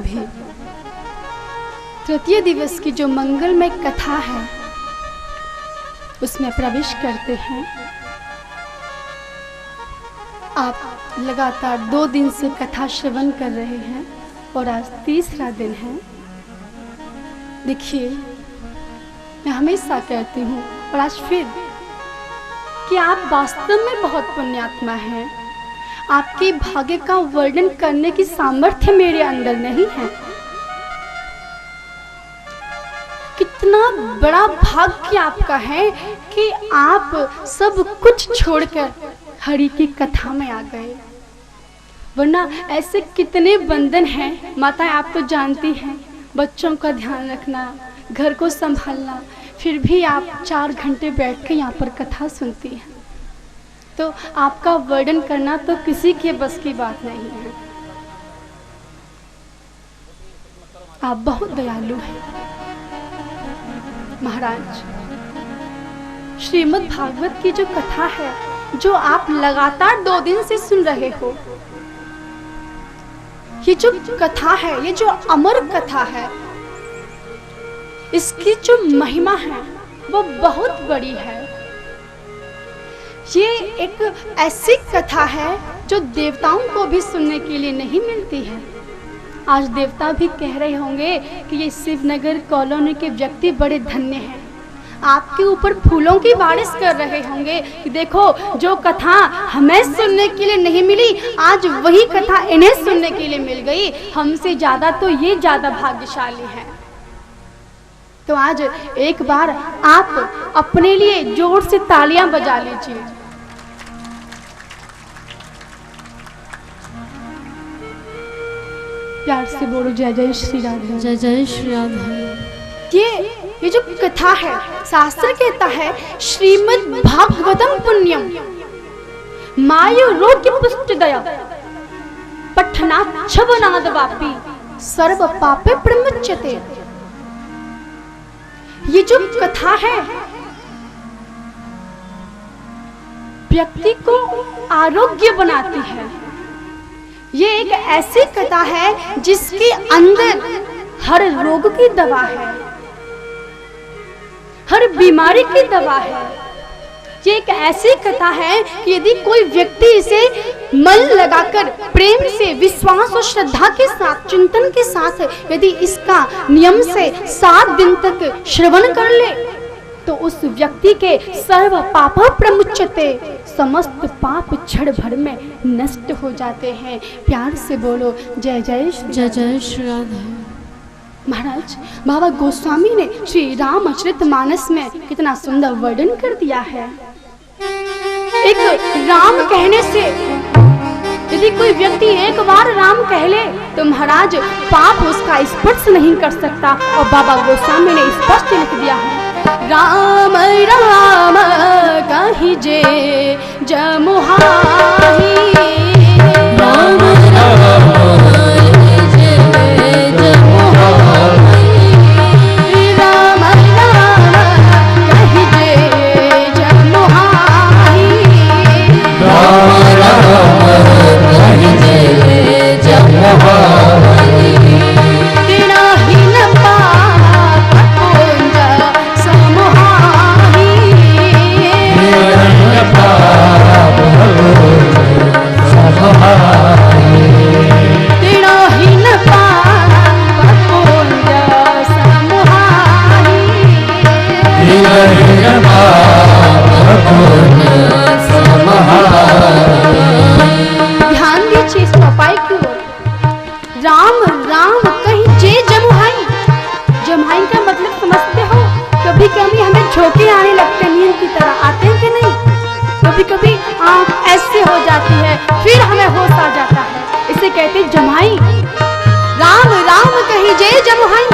सभी तृतीय दिवस की जो मंगलमय कथा है उसमें प्रवेश करते हैं। आप लगातार 2 दिन से कथा श्रवण कर रहे हैं और आज तीसरा दिन है। देखिए, मैं हमेशा कहती हूँ और आज फिर कि आप वास्तव में बहुत पुण्यात्मा हैं। आपके भाग्य का वर्णन करने की सामर्थ्य मेरे अंदर नहीं है। कितना बड़ा भाग्य आपका है कि आप सब कुछ छोड़कर हरि की कथा में आ गए, वरना ऐसे कितने बंधन हैं। माताएं आप तो जानती हैं, बच्चों का ध्यान रखना, घर को संभालना, फिर भी आप 4 घंटे बैठ के यहाँ पर कथा सुनती हैं। तो आपका वर्णन करना तो किसी के बस की बात नहीं है। आप बहुत दयालु हैं महाराज। श्रीमद् भागवत की जो कथा है, जो आप लगातार 2 दिन से सुन रहे हो, ये जो कथा है, ये जो अमर कथा है, इसकी जो महिमा है वो बहुत बड़ी है। ये एक ऐसी कथा है जो देवताओं को भी सुनने के लिए नहीं मिलती है। आज देवता भी कह रहे होंगे कि ये शिवनगर कॉलोनी के व्यक्ति बड़े धन्य हैं। आपके ऊपर फूलों की बारिश कर रहे होंगे कि देखो, जो कथा हमें सुनने के लिए नहीं मिली, आज वही कथा इन्हें सुनने के लिए मिल गई। हमसे ज्यादा तो ये ज्यादा भाग्यशाली है। तो आज एक बार आप अपने लिए जोर से तालियां बजा लीजिए। प्यार से बोलो जय जय श्री राधे, जय जय श्री राधे। ये जो कथा है, शास्त्र कहता है श्रीमद् भागवतम पुण्यम मायु रोग्य पुष्ट दया पठना छवनाद वापी सर्व पापे प्रमुच्यते। ये जो कथा है व्यक्ति को आरोग्य बनाती है। ये एक ऐसी कथा है जिसके अंदर हर रोग की दवा है, हर बीमारी की दवा है। ये एक ऐसी कथा है कि यदि कोई व्यक्ति इसे मन लगाकर प्रेम से, विश्वास और श्रद्धा के साथ, चिंतन के साथ यदि इसका नियम से 7 दिन तक श्रवण कर ले तो उस व्यक्ति के सर्व पाप प्रमुच्यते, समस्त पाप क्षण भर में नष्ट हो जाते हैं। प्यार से बोलो जय जय जय जय श्री राधे। महाराज, बाबा गोस्वामी ने श्री रामचरितमानस में कितना सुंदर वर्णन कर दिया है। एक राम कहने से यदि कोई व्यक्ति एक बार राम कह ले तो महाराज पाप उसका स्पर्श नहीं कर सकता। और बाबा गोस्वामी ने स्पष्ट लिख दिया है, राम राम कहिजे जमुहाही, राम राम कहिजे जमुहाही, राम राम कहिजे जमुहाही, राम राम कहिजे जमुहाही। तेरा ही न पाप पुंज समुहाही, तेरा ही न पाप पुंज समुहाही। ध्यान दीजिए इस चौपाई की ओर। राम राम कहीं जे जमुहाई। जमुहाई का मतलब समझते हो? कभी कभी हमें झोंके आने लगते हैं, नींद की तरह आते हैं कि नहीं? कभी कभी आँख ऐसे हो जाती है, फिर हमें होश आ जाता है, इसे कहते जमुहाई। राम राम कहीं जे जमुहाई।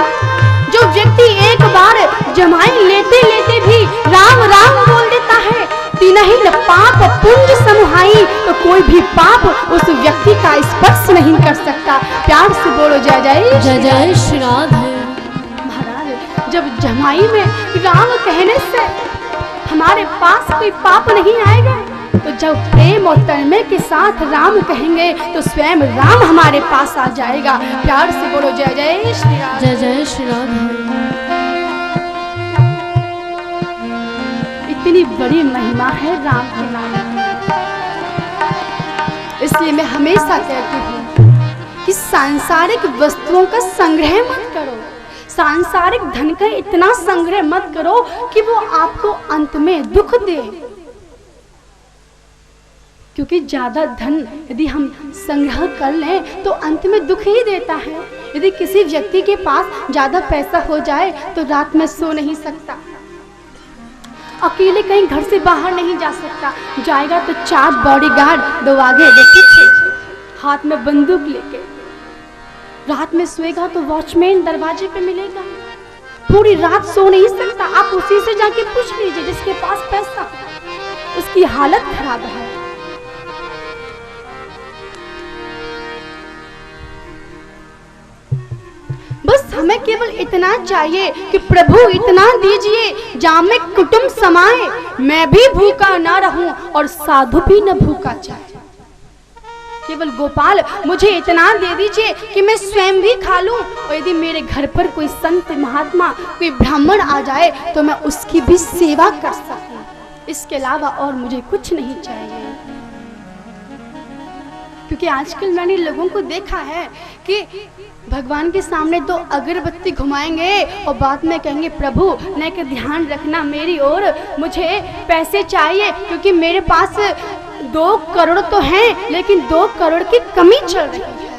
जो व्यक्ति एक बार जमुहाई लेते लेते भी राम राम बोल देता है, तिनहि न पाप पुंज समुहाई, तो कोई भी पाप उस व्यक्ति का स्पर्श नहीं कर सकता। प्यार से बोलो जय जय जय जय श्री राधे। महाराज, जब जमुहाई में राम कहने से हमारे पास कोई पाप नहीं आएगा, तो जब प्रेम और तन्मय के साथ राम कहेंगे तो स्वयं राम हमारे पास आ जाएगा। प्यार से बोलो जय जय श्री राम। जय जय श्री राधे। इतनी बड़ी महिमा है राम के नाम की। इसलिए मैं हमेशा कहती हूँ कि सांसारिक वस्तुओं का संग्रह मत करो, सांसारिक धन का इतना संग्रह मत करो कि वो आपको अंत में दुख दे। क्योंकि ज्यादा धन यदि हम संग्रह कर लें तो अंत में दुख ही देता है। यदि किसी व्यक्ति के पास ज्यादा पैसा हो जाए तो रात में सो नहीं सकता, अकेले कहीं घर से बाहर नहीं जा सकता, जाएगा तो 4 बॉडीगार्ड, 2 आगे 2 पीछे, हाथ में बंदूक लेके। रात में सोएगा तो वॉचमैन दरवाजे पे मिलेगा, पूरी रात सो नहीं सकता। आप उसी से जाके पूछ लीजिए जिसके पास पैसा, उसकी हालत खराब है। बस हमें केवल इतना चाहिए कि प्रभु इतना दीजिए जामे कुटुंब समाए, मैं भी भूखा ना रहूं और साधु भी न भूखा जाए। केवल गोपाल मुझे इतना दे दीजिए कि मैं स्वयं भी खा लूं, और यदि मेरे घर पर कोई संत महात्मा, कोई ब्राह्मण आ जाए तो मैं उसकी भी सेवा कर सकूं। इसके अलावा और मुझे कुछ नहीं चाहिए। क्योंकि आजकल मैंने लोगों को देखा है कि भगवान के सामने 2 अगरबत्ती घुमाएंगे और बाद में कहेंगे प्रभु न के ध्यान रखना मेरी ओर, मुझे पैसे चाहिए क्योंकि मेरे पास 2 करोड़ तो हैं लेकिन 2 करोड़ की कमी चल रही है।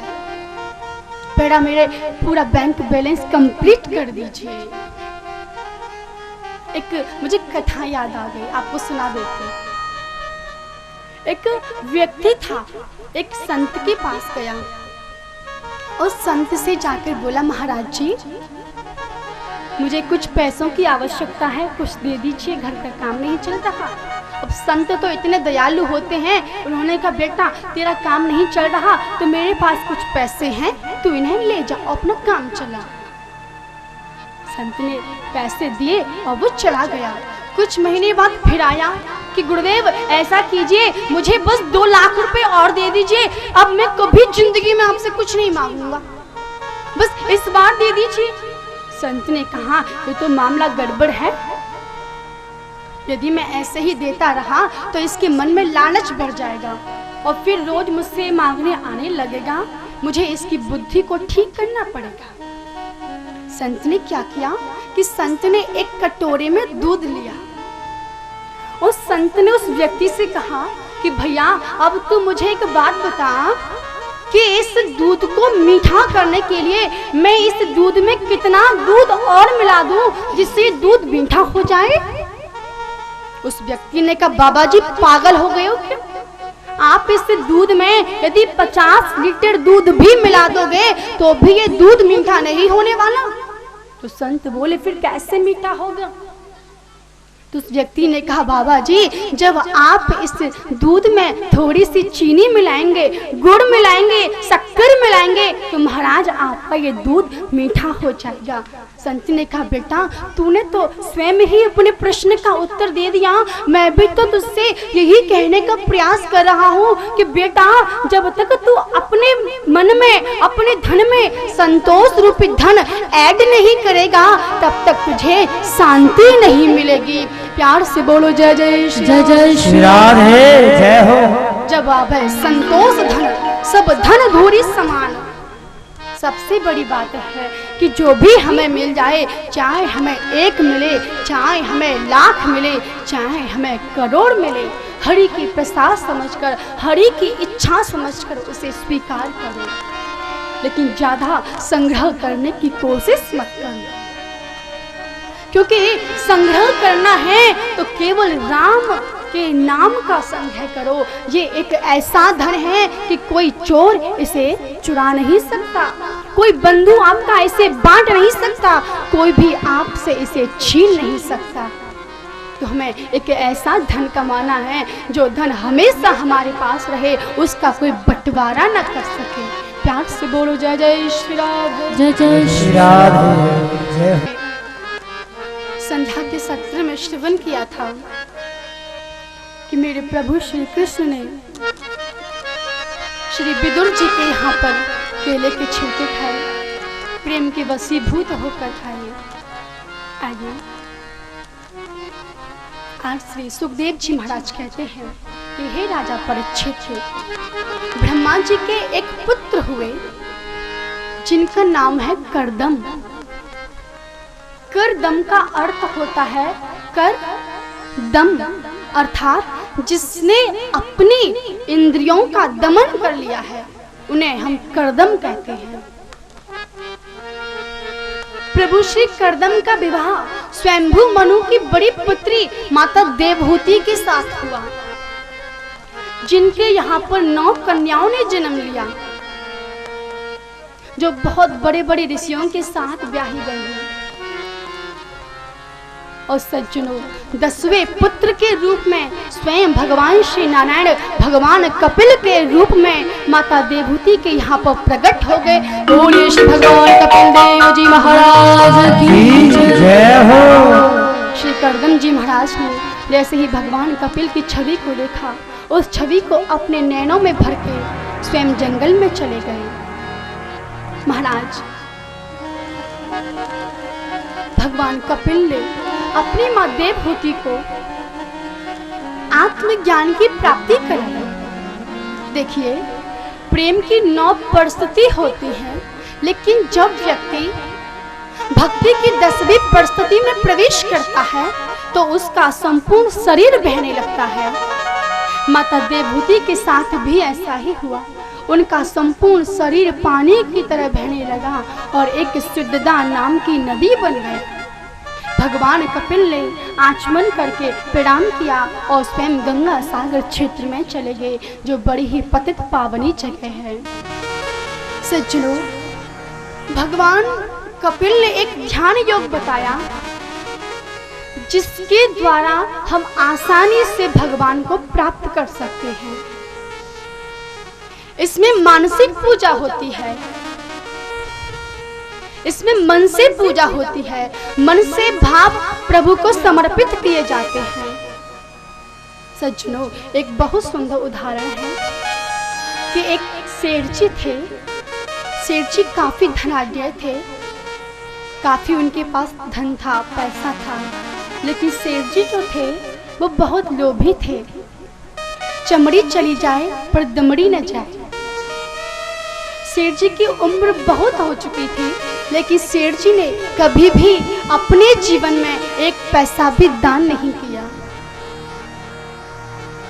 बेटा मेरे पूरा बैंक बैलेंस कंप्लीट कर दीजिए। एक मुझे कथा याद आ गई, आपको सुना देती। एक व्यक्ति था, एक संत के पास गया और संत से जाकर बोला महाराज जी मुझे कुछ पैसों की आवश्यकता है, कुछ दे दीजिए, घर का काम नहीं चल रहा। अब संत तो इतने दयालु होते हैं, उन्होंने कहा बेटा तेरा काम नहीं चल रहा तो मेरे पास कुछ पैसे हैं, तू इन्हें ले जा, अपना काम चला। संत ने पैसे दिए और वो चला गया। कुछ महीने बाद फिर आया कि गुरुदेव ऐसा कीजिए मुझे बस 2 लाख रुपए और दे दीजिए, अब मैं कभी जिंदगी में आपसे कुछ नहीं मांगूंगा, बस इस बार दे दीजिए। संत ने कहा ये तो मामला गड़बड़ है, यदि मैं ऐसे ही देता रहा तो इसके मन में लालच बढ़ जाएगा और फिर रोज मुझसे मांगने आने लगेगा, मुझे इसकी बुद्धि को ठीक करना पड़ेगा। संत ने क्या किया कि संत ने एक कटोरे में दूध लिया और संत ने उस व्यक्ति से कहा कि भैया अब तू मुझे एक बात बता कि इस दूध को मीठा करने के लिए मैं इस दूध में कितना दूध और मिला दूं जिससे दूध मीठा हो जाए। उस व्यक्ति ने कहा बाबा जी पागल हो गए हो क्या, आप इस दूध में यदि 50 लीटर दूध भी मिला दोगे तो भी ये दूध मीठा नहीं होने वाला। तो संत बोले फिर कैसे मीठा होगा। तो उस व्यक्ति ने कहा बाबा जी जब आप इस दूध में थोड़ी सी चीनी मिलाएंगे, गुड़ मिलाएंगे, शक्कर मिलाएंगे तो महाराज आपका ये दूध मीठा हो जाएगा। संत ने कहा बेटा तूने तो स्वयं ही अपने प्रश्न का उत्तर दे दिया, मैं भी तो तुझसे यही कहने का प्रयास कर रहा हूँ कि बेटा जब तक तू अपने मन में, अपने धन में संतोष रूपी धन ऐड नहीं करेगा तब तक तुझे शांति नहीं मिलेगी। प्यार से बोलो जय जय श्री राधे जय हो। जवाब है संतोष धन सब धन धूरी समान। सबसे बड़ी बात है कि जो भी हमें मिल जाए, चाहे हमें 1 मिले, चाहे हमें लाख मिले, चाहे हमें करोड़ मिले, हरि की प्रसाद समझकर, हरि की इच्छा समझकर उसे स्वीकार करो, लेकिन ज्यादा संग्रह करने की कोशिश मत करो। क्योंकि संग्रह करना है तो केवल राम के नाम का संग्रह करो। ये एक ऐसा धन है कि कोई चोर इसे चुरा नहीं सकता, कोई बंधु आपका इसे बांट नहीं सकता, कोई भी आपसे इसे छीन नहीं सकता। तो हमें एक ऐसा धन कमाना है जो धन हमेशा हमारे पास रहे, उसका कोई बंटवारा न कर सके। प्यार से बोलो जय जय श्री राधे जय जय श्री राधे जय हो। संध्या के सत्र में श्रवण किया था कि मेरे प्रभु श्री कृष्ण ने श्री विदुर जी के यहाँ पर केले के छिलके खाए, प्रेम के वशीभूत होकर खाए। आइए आज श्री सुखदेव जी महाराज कहते हैं कि हे राजा परीक्षित, ब्रह्मा जी के एक पुत्र हुए जिनका नाम है करदम। करदम का अर्थ होता है कर दम, अर्थात जिसने अपनी इंद्रियों का दमन कर लिया है उन्हें हम करदम कहते हैं। प्रभु श्री करदम का विवाह स्वयंभू मनु की बड़ी पुत्री माता देवहूति के साथ हुआ, जिनके यहाँ पर 9 कन्याओं ने जन्म लिया, जो बहुत बड़े बड़े ऋषियों के साथ ब्याही गई हैं। और सज्जनों, 10वें पुत्र के रूप में स्वयं भगवान श्री नारायण भगवान कपिल के रूप में माता देवहूति के यहाँ पर प्रकट हो गए। बोलिए श्री भगवान कपिल देव जी महाराज की जय हो। श्री करदम जी महाराज ने जैसे ही भगवान कपिल की छवि को देखा, उस छवि को अपने नैनों में भर के स्वयं जंगल में चले गए। महाराज, भगवान कपिल ने अपनी मां देवहूति को आत्मज्ञान की प्राप्ति कराई। देखिए, प्रेम की 9 परिस्थिति होती है, लेकिन जब व्यक्ति भक्ति की 10वीं परिस्थिति में प्रवेश करता है तो उसका संपूर्ण शरीर बहने लगता है। माता देवहूति के साथ भी ऐसा ही हुआ। उनका संपूर्ण शरीर पानी की तरह बहने लगा और एक सिद्धदा नाम की नदी बन गई। भगवान कपिल ने आचमन करके प्रणाम किया और स्वयं गंगा सागर क्षेत्र में चले गए, जो बड़ी ही पतित पावनी जगह है। सज्जनों, भगवान कपिल ने एक ध्यान योग बताया, जिसके द्वारा हम आसानी से भगवान को प्राप्त कर सकते हैं। इसमें मानसिक पूजा होती है, इसमें मन से पूजा होती है, मन से भाव प्रभु को समर्पित किए जाते हैं। सज्जनों, एक बहुत सुंदर उदाहरण है कि एक सेठ जी थे। सेठ जी काफी धनाढ्य थे, काफी उनके पास धन था, पैसा था, लेकिन सेठ जी जो थे वो बहुत लोभी थे। चमड़ी चली जाए पर दमड़ी न जाए। सेठ जी की उम्र बहुत हो चुकी थी, लेकिन सेठ जी ने कभी भी अपने जीवन में एक पैसा भी दान नहीं किया।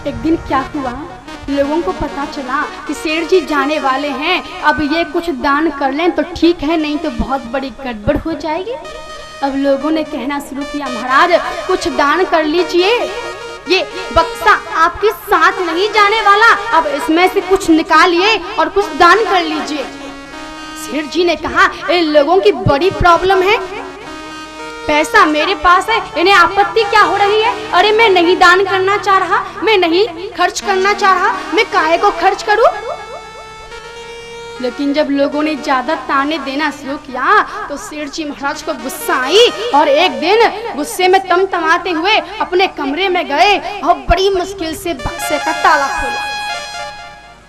एक दिन क्या हुआ, लोगों को पता चला कि सेठ जी जाने वाले हैं, अब ये कुछ दान कर लें तो ठीक है, नहीं तो बहुत बड़ी गड़बड़ हो जाएगी। अब लोगों ने कहना शुरू किया, महाराज कुछ दान कर लीजिए, ये बक्सा आपके साथ नहीं जाने वाला, अब इसमें से कुछ निकालिए और कुछ दान कर लीजिए। सेठ जी ने कहा, इन लोगों की बड़ी प्रॉब्लम है, पैसा मेरे पास है, इन्हें आपत्ति क्या हो रही है? अरे मैं नहीं दान करना चाह रहा, मैं नहीं खर्च करना चाह रहा, मैं काहे को खर्च करूं? लेकिन जब लोगों ने ज्यादा ताने देना शुरू किया तो सेठ जी महाराज को गुस्सा आई और एक दिन गुस्से में तमतमाते हुए अपने कमरे में गए और बड़ी मुश्किल से बक्से का ताला खोला।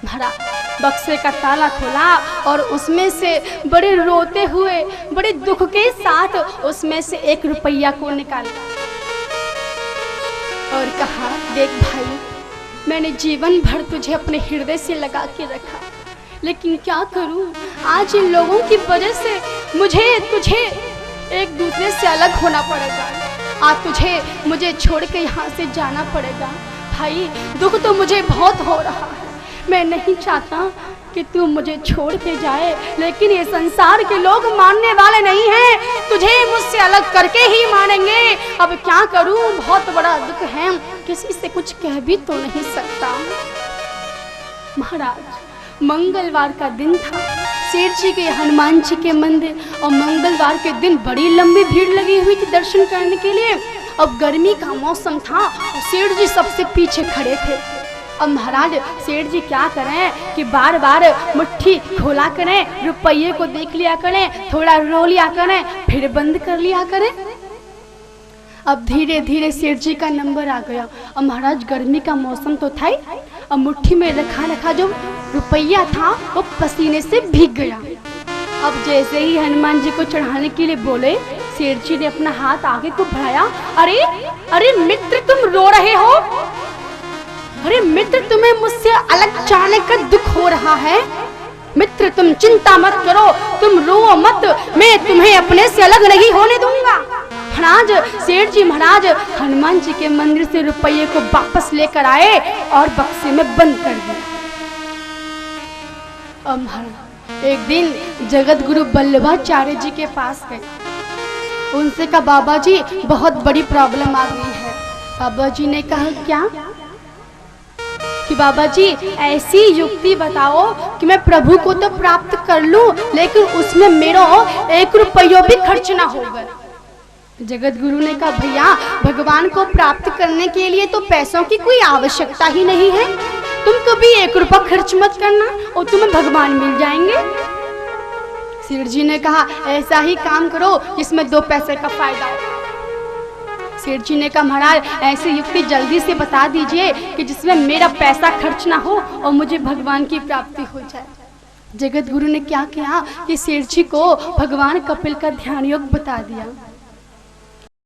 महाराज बक्से का ताला खोला और उसमें से बड़े रोते हुए, बड़े दुख के साथ उसमें से 1 रुपया को निकाला और कहा, देख भाई, मैंने जीवन भर तुझे अपने हृदय से लगा के रखा, लेकिन क्या करूं, आज इन लोगों की वजह से तुझे एक दूसरे से अलग होना पड़ेगा। आज मुझे छोड़ के यहाँ से जाना पड़ेगा। भाई, दुख तो मुझे बहुत हो रहा है, मैं नहीं चाहता कि तू मुझे छोड़ के जाए, लेकिन ये संसार के लोग मानने वाले नहीं हैं, तुझे मुझसे अलग करके ही मानेंगे। अब क्या करूं, बहुत बड़ा दुख है, किसी से कुछ कह भी तो नहीं सकता। महाराज, मंगलवार का दिन था, सेठ जी के हनुमान जी के मंदिर, और मंगलवार के दिन बड़ी लंबी भीड़ लगी हुई थी दर्शन करने के लिए। अब गर्मी का मौसम था और सेठ जी सबसे पीछे खड़े थे। अब महाराज सेठ जी क्या करें कि बार बार मुट्ठी खोला करें, रुपये को देख लिया करें, थोड़ा रो लिया करें, फिर बंद कर लिया करें। अब धीरे धीरे सेठ जी का नंबर आ गया। अब महाराज गर्मी का मौसम तो था ही, अब मुट्ठी में रखा रखा जो रुपया था वो पसीने से भीग गया। अब जैसे ही हनुमान जी को चढ़ाने के लिए बोले, सेठ जी ने अपना हाथ आगे को बढ़ाया। अरे अरे मित्र, तुम रो रहे हो? अरे मित्र, तुम्हें मुझसे अलग जाने का दुख हो रहा है? मित्र तुम चिंता मत करो, तुम रो मत, मैं तुम्हें अपने से अलग नहीं होने दूंगा। महाराज, सेठ जी महाराज हनुमान जी के मंदिर से रुपये को वापस लेकर आए और बक्से में बंद कर दिया। अब महाराज एक दिन जगत गुरु वल्लभाचार्य जी के पास गए। उनसे कहा, बाबा जी बहुत बड़ी प्रॉब्लम आ गई है। बाबा जी ने कहा, क्या? कि बाबा जी ऐसी युक्ति बताओ कि मैं प्रभु को तो प्राप्त कर लूं, लेकिन उसमें मेरा 1 रुपया भी खर्च ना होगा। जगत गुरु ने कहा, भैया भगवान को प्राप्त करने के लिए तो पैसों की कोई आवश्यकता ही नहीं है। तुम कभी 1 रुपया खर्च मत करना और तुम्हें भगवान मिल जाएंगे। सेठ जी ने कहा, ऐसा ही काम करो जिसमें 2 पैसे का फायदा हो। सेठ जी ने कहा, महाराज ऐसी युक्ति जल्दी से बता दीजिए कि जिसमें मेरा पैसा खर्च ना हो और मुझे भगवान की प्राप्ति हो जाए। जगत गुरु ने क्या किया कि सेठ जी को भगवान कपिल का ध्यान योग बता दिया।